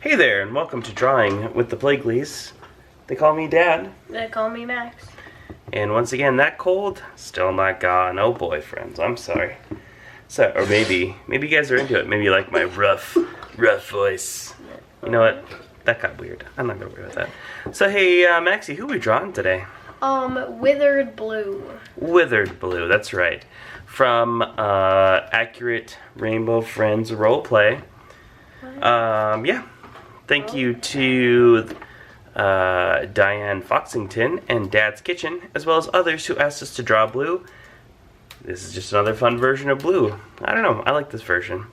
Hey there, and welcome to Drawing with the Blakleys. They call me Dad. They call me Max. And once again, that cold, still not gone. Oh boy, friends, I'm sorry. So, or maybe you guys are into it. Maybe you like my rough voice. You know what? That got weird. I'm not gonna worry about that. So hey, Maxie, who are we drawing today? Withered Blue. Withered Blue, that's right. From Accurate Rainbow Friends Roleplay. Yeah. Thank you to Diane Foxington and Dad's Kitchen, as well as others who asked us to draw blue. This is just another fun version of blue. I don't know, I like this version.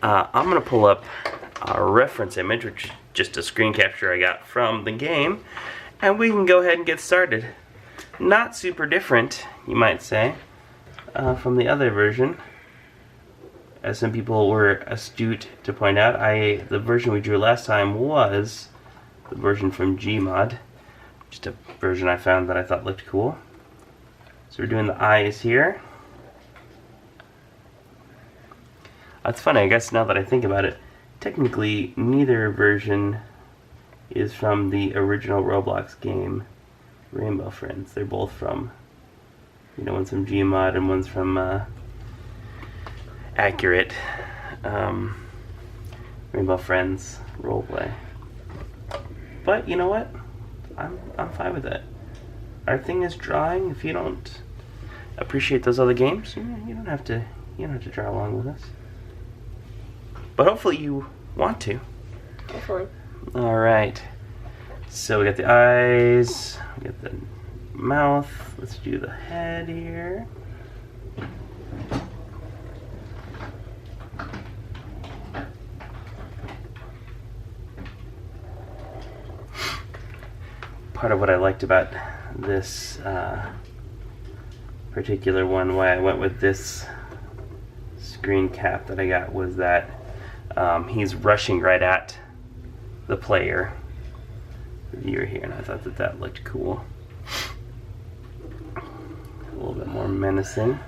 I'm going to pull up a reference image, which is just a screen capture I got from the game, and we can go ahead and get started. Not super different, you might say, from the other version. As some people were astute to point out, the version we drew last time was the version from Gmod. Just a version I found that I thought looked cool. So we're doing the eyes here. That's funny, I guess now that I think about it, technically neither version is from the original Roblox game, Rainbow Friends. They're both from, one's from Gmod and one's from Accurate Rainbow Friends roleplay. But you know what? I'm fine with that. Our thing is drawing. If you don't appreciate those other games, you don't have to draw along with us. But hopefully you want to. Hopefully. All right. So we got the eyes. We got the mouth. Let's do the head here. Part of what I liked about this particular one, why I went with this screen cap that I got, was that he's rushing right at the player, the viewer here, and I thought that looked cool. A little bit more menacing.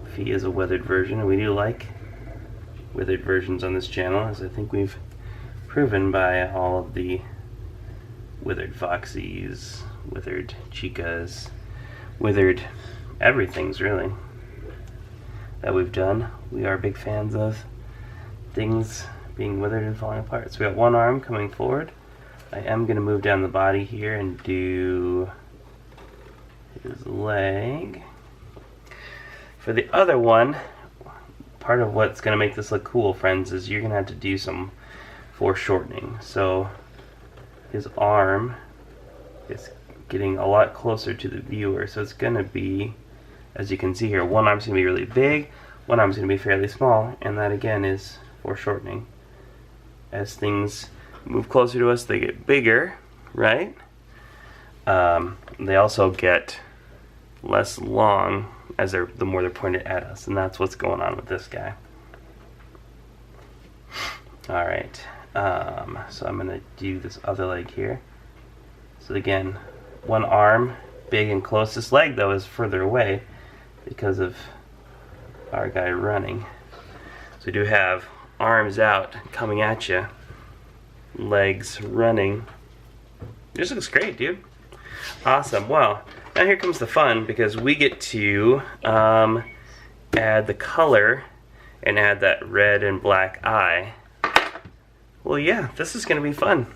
If he is a withered version, and we do like withered versions on this channel, as I think we've proven by all of the withered foxies, withered chicas, withered everything's really that we've done. We are big fans of things being withered and falling apart. So we got one arm coming forward. I am going to move down the body here and do his leg. For the other one, part of what's going to make this look cool, friends, is you're going to have to do some foreshortening. So his arm is getting a lot closer to the viewer, so it's going to be, as you can see here, one arm's going to be really big, one arm's going to be fairly small, and that again is foreshortening. As things move closer to us, they get bigger, right? They also get less long as the more they're pointed at us, and that's what's going on with this guy. All right. So I'm going to do this other leg here. So again, one arm, big and close. This leg, though, is further away because of our guy running. So we do have arms out, coming at you, legs running. This looks great, dude. Awesome. Well, now here comes the fun, because we get to add the color and add that red and black eye. Well, yeah, this is going to be fun.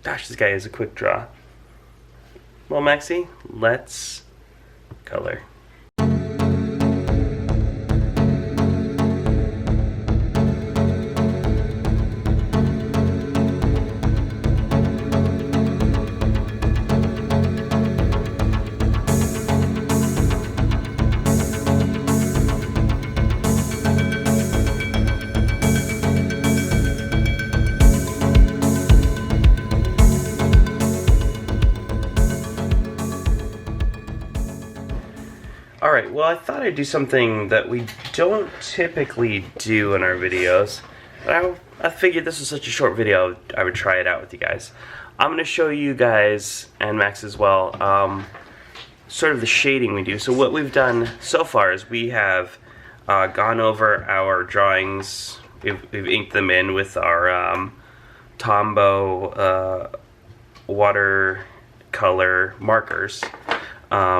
Gosh, this guy is a quick draw. Well, Maxie, let's color. Alright, well, I thought I'd do something that we don't typically do in our videos, but I figured this was such a short video, I would try it out with you guys. I'm going to show you guys, and Max as well, sort of the shading we do. So what we've done so far is we have gone over our drawings, we've inked them in with our Tombow watercolor markers,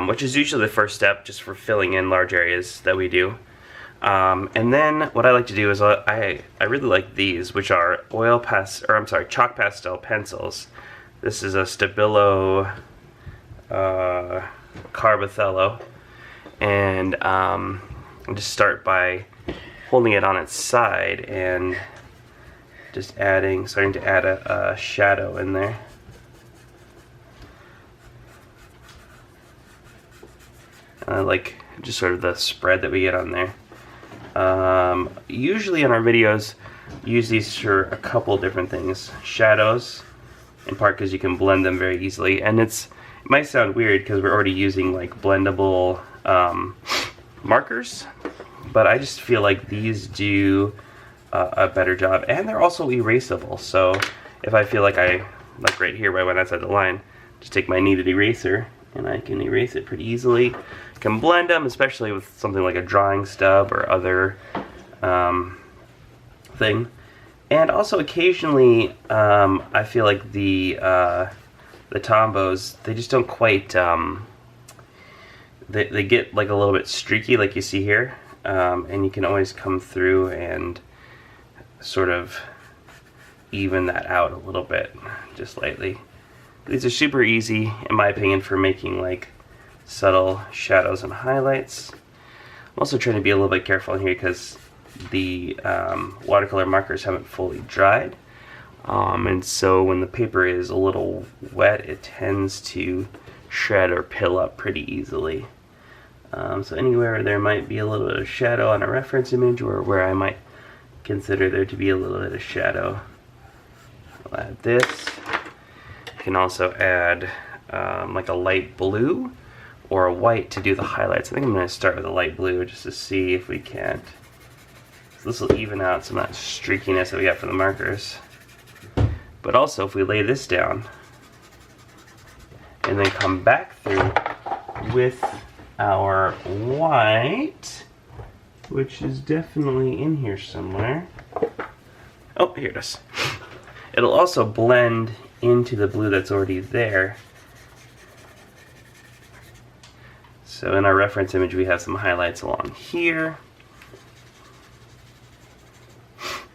which is usually the first step just for filling in large areas that we do. And then what I like to do is I really like these, which are chalk pastel pencils. This is a Stabilo Carbothello, and I just start by holding it on its side and just starting to add a shadow in there. I like just sort of the spread that we get on there. Usually in our videos, use these for a couple different things. Shadows, in part because you can blend them very easily, and it might sound weird because we're already using like blendable markers, but I just feel like these do a better job, and they're also erasable. So if I feel like like right here, right when outside the line, just take my kneaded eraser and I can erase it pretty easily. I can blend them, especially with something like a drawing stub or other thing. And also occasionally, I feel like the Tombows, they just don't quite, they get like a little bit streaky like you see here, and you can always come through and sort of even that out a little bit, just lightly. These are super easy, in my opinion, for making like subtle shadows and highlights. I'm also trying to be a little bit careful in here because the watercolor markers haven't fully dried, and so when the paper is a little wet, it tends to shred or pill up pretty easily. So anywhere there might be a little bit of shadow on a reference image, or where I might consider there to be a little bit of shadow, I'll add this. You can also add like a light blue or a white to do the highlights. I think I'm going to start with a light blue just to see if we can't. So this will even out some of that streakiness that we got from the markers. But also if we lay this down and then come back through with our white, which is definitely in here somewhere. Oh, here it is. It'll also blend into the blue that's already there. So in our reference image, we have some highlights along here.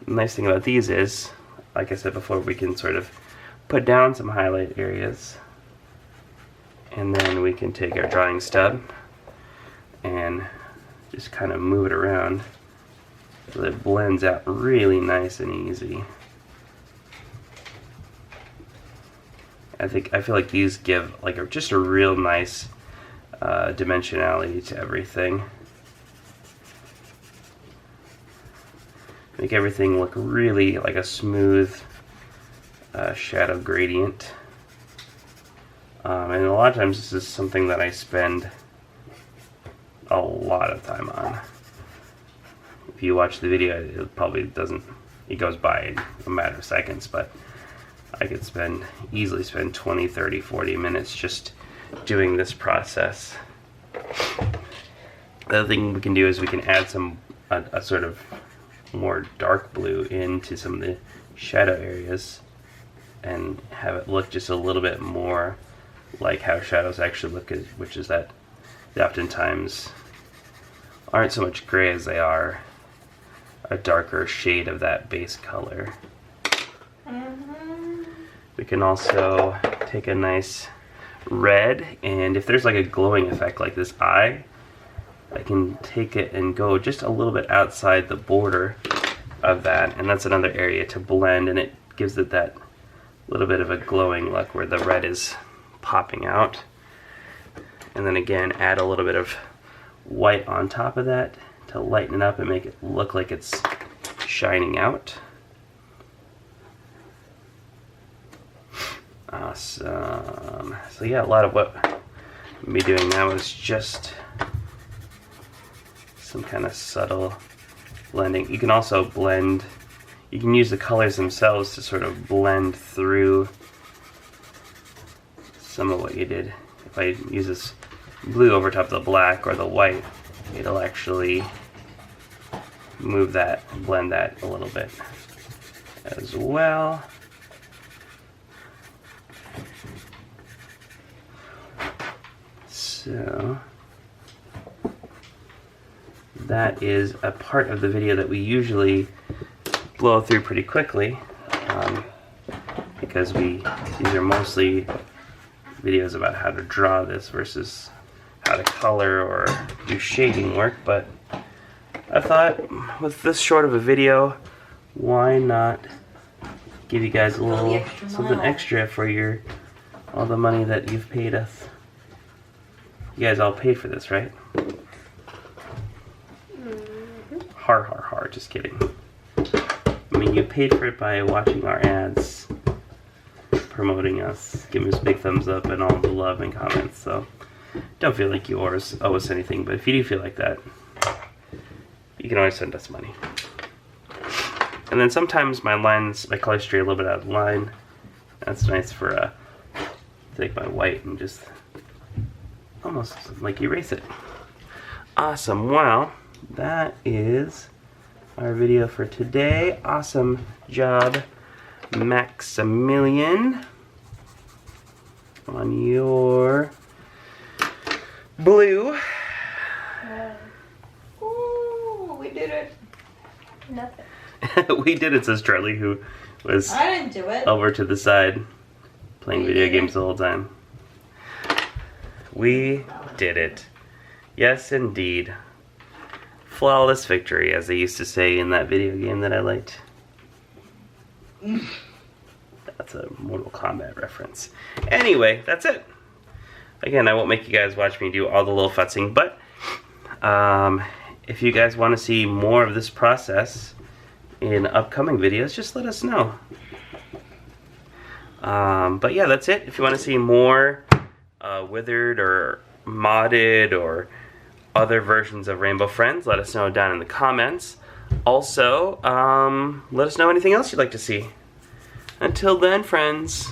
The nice thing about these is, like I said before, we can sort of put down some highlight areas, and then we can take our drawing stub and just kind of move it around so that it blends out really nice and easy. I feel like these give like just a real nice dimensionality to everything. Make everything look really like a smooth shadow gradient. And a lot of times this is something that I spend a lot of time on. If you watch the video, it probably doesn't, it goes by in a matter of seconds, but I could easily spend 20, 30, 40 minutes just doing this process. The other thing we can do is we can add a sort of more dark blue into some of the shadow areas and have it look just a little bit more like how shadows actually look, which is that they oftentimes aren't so much gray as they are a darker shade of that base color. We can also take a nice red, and if there's like a glowing effect like this eye, I can take it and go just a little bit outside the border of that, and that's another area to blend, and it gives it that little bit of a glowing look where the red is popping out. And then again, add a little bit of white on top of that to lighten it up and make it look like it's shining out. Awesome. So yeah, a lot of what I'm be doing now is just some kind of subtle blending. You can also blend, you can use the colors themselves to sort of blend through some of what you did. If I use this blue over top of the black or the white, it'll actually move that, blend that a little bit as well. So that is a part of the video that we usually blow through pretty quickly, because these are mostly videos about how to draw this versus how to color or do shading work. But I thought with this short of a video, why not give you guys a little something extra for all the money that you've paid us. You guys all paid for this, right? Har har har, just kidding. I mean, you paid for it by watching our ads, promoting us, giving us big thumbs up and all the love and comments, so don't feel like you owe us anything, but if you do feel like that, you can always send us money. And then sometimes my colors stray a little bit out of line. That's nice for take my white and just almost like erase it. Awesome. Well, that is our video for today. Awesome job, Maximilian, on your blue. Ooh, we did it. Nothing. We did it, says Charlie, who was I didn't do it. over to the side playing video games the whole time. We did it. Yes, indeed. Flawless victory, as they used to say in that video game that I liked. That's a Mortal Kombat reference. Anyway, that's it. Again, I won't make you guys watch me do all the little futzing, but if you guys want to see more of this process in upcoming videos, just let us know. But yeah, that's it. If you want to see more Withered or modded or other versions of Rainbow Friends, let us know down in the comments. Also, let us know anything else you'd like to see. Until then, friends.